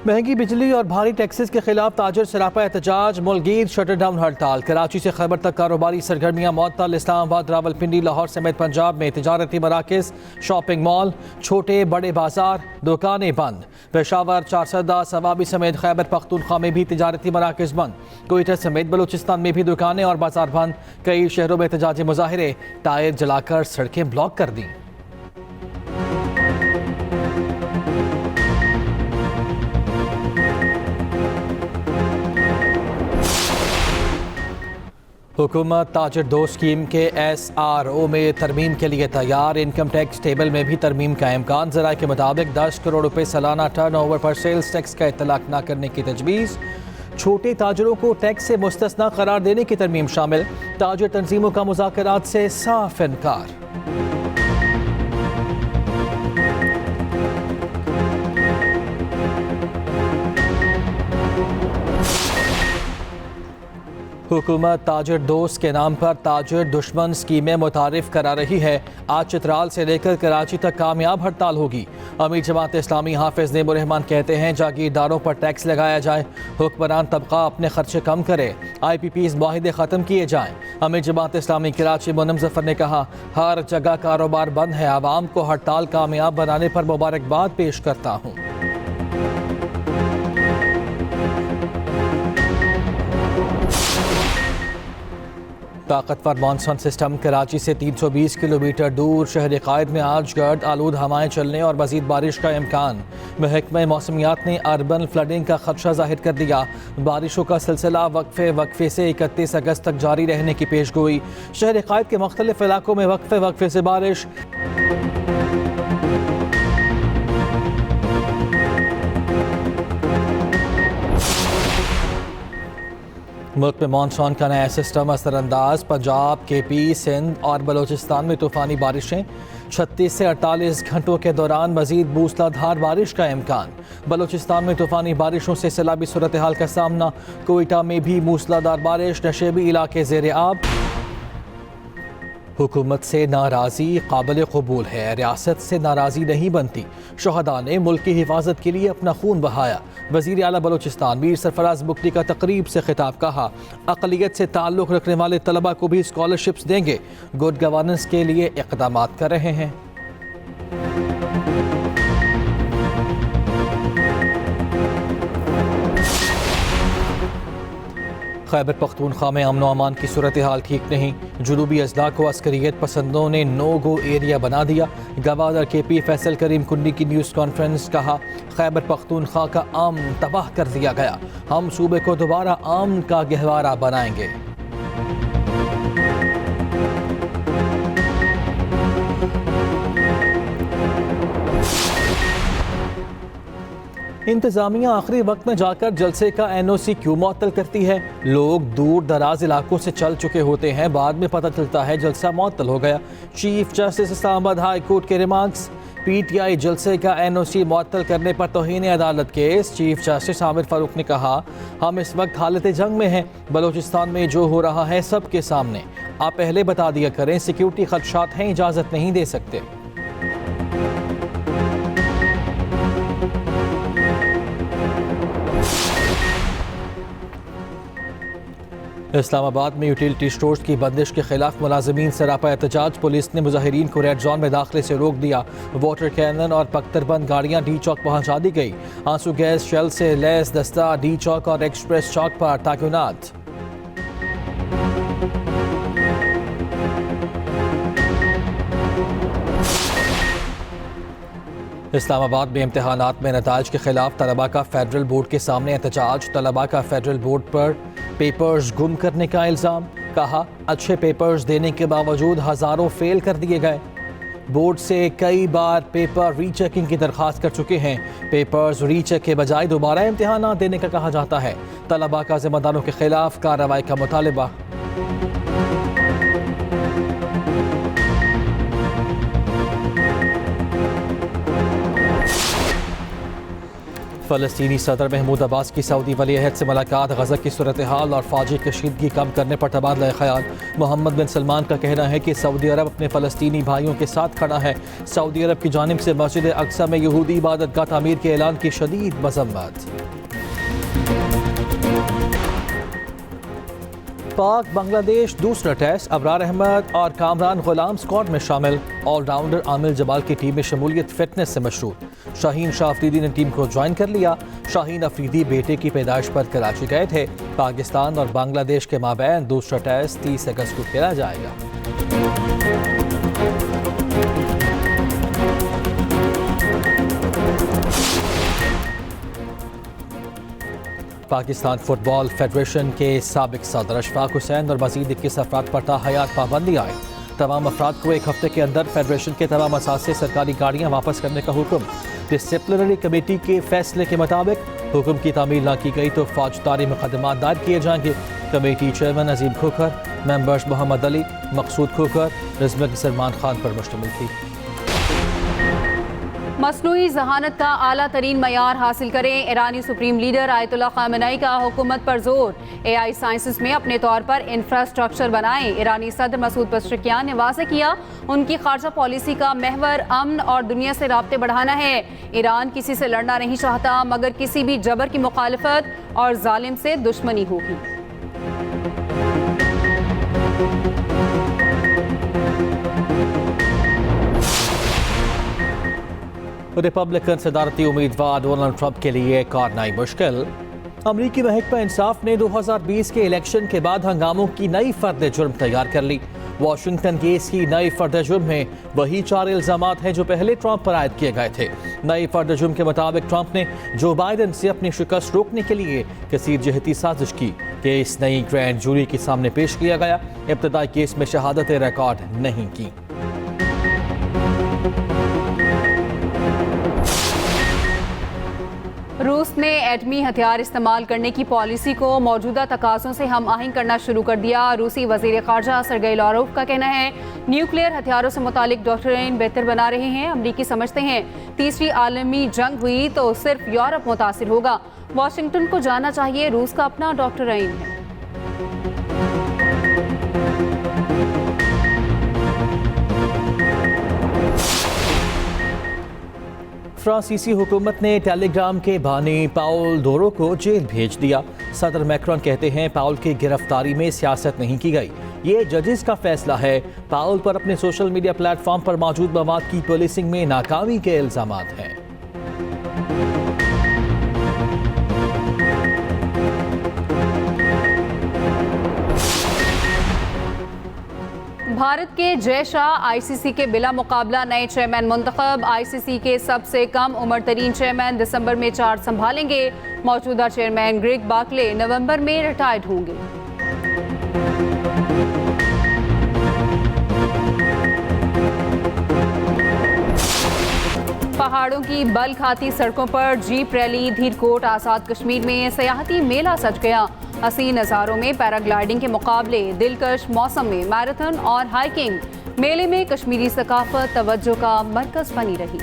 महंगी बिजली और भारी टैक्सेस के खिलाफ ताजर सरापा एहतजाज, मुल्कगीर शटर डाउन हड़ताल। कराची से खैबर तक कारोबारी सरगर्मियाँ मअतल। इस्लामाबाद, रावलपिंडी, लाहौर समेत पंजाब में तिजारती मराकज़, शॉपिंग मॉल, छोटे बड़े बाजार, दुकानें बंद। पेशावर, चारसदा, सवाबी समेत खैबर पख्तूनख्वा में भी तिजारती मराकज़ बंद। कोयटा समेत बलूचिस्तान में भी दुकानें और बाजार बंद। कई शहरों में एहतजाजी मुजाहिरे, टायर जलाकर सड़कें ब्लॉक कर दी। हुकूमत ताजर दो स्कीम के SRO में तरमीम के लिए तैयार। इनकम टैक्स टेबल में भी तरमीम का इम्कान। ज़राए के मुताबिक 10 करोड़ रुपए सालाना टर्नओवर पर सेल्स टैक्स का इतलाक न करने की तजवीज़। छोटे ताजरों को टैक्स से मुस्तस्ना करार देने की तरमीम शामिल। ताजर तंजीमों का मुज़ाकरात से साफ इनकार। हुकूमत ताजर दोस्त के नाम पर ताजर दुश्मन स्कीमें मुतारिफ करा रही है। आज चित्राल से लेकर कराची तक कामयाब हड़ताल होगी। अमीर जमात इस्लामी हाफिज नेमुर रहमान कहते हैं जागीरदारों पर टैक्स लगाया जाए, हुक्मरान तबका अपने खर्चे कम करे, IPPs मुआहिदे ख़त्म किए जाएँ। अमीर जमात इस्लामी कराची मुन्नम ज़फ़र ने कहा, हर जगह कारोबार बंद है, आवाम को हड़ताल कामयाब बनाने पर मुबारकबाद पेश करता हूँ। ताकतवर मानसून सिस्टम कराची से 320 किलोमीटर दूर शहर कायद में आज गर्द आलूद हवाएं चलने और मजीद बारिश का इम्कान। महकमा मौसमियात ने अर्बन फ्लडिंग का खदशा जाहिर कर दिया। बारिशों का सिलसिला वक्फे से 31 अगस्त तक जारी रहने की पेशगोई। शहर कायद के मुख्तलिफ इलाकों में वक्फे से बारिश। मुल्क में मानसून का नया सिस्टम असरअंदाज। पंजाब, KP, सिंध और बलूचिस्तान में तूफ़ानी बारिशें। 36 से 48 घंटों के दौरान मजीद मूसलाधार बारिश का इम्कान। बलूचिस्तान में तूफ़ानी बारिशों से सैलाबी सूरत हाल का सामना। कोयटा में भी मूसलाधार बारिश, नशेबी इलाके ज़ेर आब। हुकूमत से नाराज़ी काबिल कबूल है, रियासत से नाराज़ी नहीं बनती। शहदा ने मुल्क की हिफाजत के लिए अपना खून बहाया। वज़ीर आला बलूचिस्तान मीर सरफराज बुकटी का तकरीब से खिताब। कहा, अक़लियत से ताल्लुक़ रखने वाले तलबा को भी स्कॉलरशिप्स देंगे। गुड गवर्नेंस के लिए इक़दाम कर रहे हैं। खैबर पख्तूनख्वा में अमन अमान की सूरत हाल ठीक नहीं। जुनूबी अजला को अस्करियत पसंदों ने नो गो एरिया बना दिया। गवर्नर KP फैसल करीम कुन्नी की न्यूज़ कॉन्फ्रेंस। कहा, खैबर पख्तूनख्वा का अमन तबाह कर दिया गया, हम सूबे को दोबारा अमन का गहवारा बनाएंगे। इंतजामिया आखिरी वक्त में जाकर जलसे का NOC क्यों मुअत्तल करती है? लोग दूर दराज इलाकों से चल चुके होते हैं, बाद में पता चलता है जलसा मुअत्तल हो गया। Chief justice Islamabad high court के रिमार्क्स। PTI जलसे का NOC मुअत्तल करने पर तौहीन अदालत case. Chief justice Aamir Farooq ने कहा, हम इस वक्त हालत जंग में हैं। बलूचिस्तान में जो हो रहा है सबके सामने, आप पहले बता दिया करें। सिक्योरिटी खदशात हैं, इजाज़त नहीं दे सकते। इस्लामाबाद में यूटिलिटी स्टोर्स की बंदिश के खिलाफ मुलाजमीन सरापा एहतजाज। पुलिस ने मुजाहिरीन को रेड जोन में दाखिले से रोक दिया। वाटर कैनन और पख्तरबंद गाड़ियां D चौक पहुंचा दी गई। आंसू गैस शेल से लैस दस्ता D चौक और एक्सप्रेस चौक पर ताकुनात। इस्लामाबाद में इम्तिहानात में नताइज के खिलाफ तलबा का फेडरल बोर्ड के सामने एहतजाज। तलबा का फेडरल बोर्ड पर पेपर्स गुम करने का इल्ज़ाम। कहा, अच्छे पेपर्स देने के बावजूद हज़ारों फेल कर दिए गए। बोर्ड से कई बार पेपर रीचेकिंग की दरख्वास्त कर चुके हैं। पेपर्स रीचेक के बजाय दोबारा इम्तिहानात देने का कहा जाता है। तलबा का जिम्मेदारों के खिलाफ कार्रवाई का मुतालबा। फ़लस्तीनी सदर महमूद अब्बास की सऊदी वली अहद से मुलाकात, गज़ा की सूरत हाल और फ़ौजी कशीदगी कम करने पर तबादला ख्याल। मोहम्मद बिन सलमान का कहना है कि सऊदी अरब अपने फ़लस्तीनी भाइयों के साथ खड़ा है। सऊदी अरब की जानिब से मस्जिद अक्सा में यहूदी इबादतगाह तामीर के ऐलान की शदीद मज़म्मत। पाक बांग्लादेश दूसरा टेस्ट, अबरार अहमद और कामरान गुलाम स्क्वाड में शामिल। ऑलराउंडर आमिर जमाल की टीम में शमूलियत फिटनेस से मशरूत। शाहीन शाह अफरीदी ने टीम को ज्वाइन कर लिया। शाहीन अफरीदी बेटे की पैदाइश पर कराची गए थे। पाकिस्तान और बांग्लादेश के माबैन दूसरा टेस्ट 30 अगस्त को खेला जाएगा। पाकिस्तान फुटबॉल फेडरेशन के साबिक सदर अशफाक हुसैन और मजीद 21 अफराद पर ताहयात पाबंदी आई। तमाम अफराद को एक हफ्ते के अंदर फेडरेशन के तमाम असासे सरकारी गाड़ियाँ वापस करने का हुक्म। डिसिप्लिनरी कमेटी के फैसले के मुताबिक हुक्म की तामील न की गई तो फौजदारी मुकदमा दायर किए जाएंगे। कमेटी चेयरमैन अजीम खोखर, मेंबर्स मोहम्मद अली, मकसूद खोखर, रिजमत सलमान खान पर मुश्तमिल थी। मसनूई जहानत का आला तरीन मयार हासिल करें, ईरानी सुप्रीम लीडर आयतुल्लाह खामेनेई का हुकूमत पर जोर। AI साइंसेस में अपने तौर पर इंफ्रास्ट्रक्चर बनाएं। ईरानी सदर मसूद पेज़ेश्कियान ने वाज़ेह किया, उनकी खारजा पॉलिसी का महवर अमन और दुनिया से राब्ते बढ़ाना है। ईरान किसी से लड़ना नहीं चाहता, मगर किसी भी जबर की मुखालफत और जालिम से दुश्मनी होगी। रिपब्लिकन सदारती उम्मीदवार डोनाल्ड ट्रंप के लिए कारनाई मुश्किल। अमरीकी महकमा इंसाफ ने 2020 के इलेक्शन के बाद हंगामों की नई फर्द जुर्म तैयार कर ली। वाशिंगटन केस की नई फर्द जुर्म में वही 4 इल्जामात हैं जो पहले ट्रंप पर आयद किए गए थे। नई फर्द जुर्म के मुताबिक ट्रंप ने जो बाइडन से अपनी शिकस्त रोकने के लिए कसीर जहती साजिश की। केस नई ग्रैंड जूरी के सामने पेश किया गया। इब्तदाई केस में शहादतें रिकॉर्ड नहीं की। रूस ने एटमी हथियार इस्तेमाल करने की पॉलिसी को मौजूदा तकाज़ों से हम आहंग करना शुरू कर दिया। रूसी वज़ीर ख़ारजा सरगेई लारोव का कहना है, न्यूक्लियर हथियारों से मुतालिक डॉक्ट्रिन बेहतर बना रहे हैं। अमरीकी समझते हैं तीसरी आलमी जंग हुई तो सिर्फ यूरोप मुतासिर होगा। वाशिंगटन को जानना चाहिए रूस का अपना डॉक्ट्रिन है। फ्रांसीसी हुकूमत ने टेलीग्राम के बानी पाउल दोरो को जेल भेज दिया। सदर मैक्रॉन कहते हैं पाउल की गिरफ्तारी में सियासत नहीं की गई, ये जजेस का फैसला है। पाउल पर अपने सोशल मीडिया प्लेटफॉर्म पर मौजूद मवाद की पुलिसिंग में नाकामी के इल्जामात हैं। भारत के जय शाह ICC के बिला मुकाबला नए चेयरमैन मुंतखब। ICC के सबसे कम उम्र तरीन चेयरमैन दिसंबर में चार्ज संभालेंगे। मौजूदा चेयरमैन ग्रेग बार्कले नवंबर में रिटायर्ड होंगे। पहाड़ों की बल खाती सड़कों पर जीप रैली। धीरकोट आज़ाद कश्मीर में सयाहती मेला सज गया। हसीन नज़ारों में पैराग्लाइडिंग के मुकाबले, दिलकश मौसम में मैराथन और हाइकिंग। मेले में कश्मीरी सकाफत तवज्जो का मरकज बनी रही।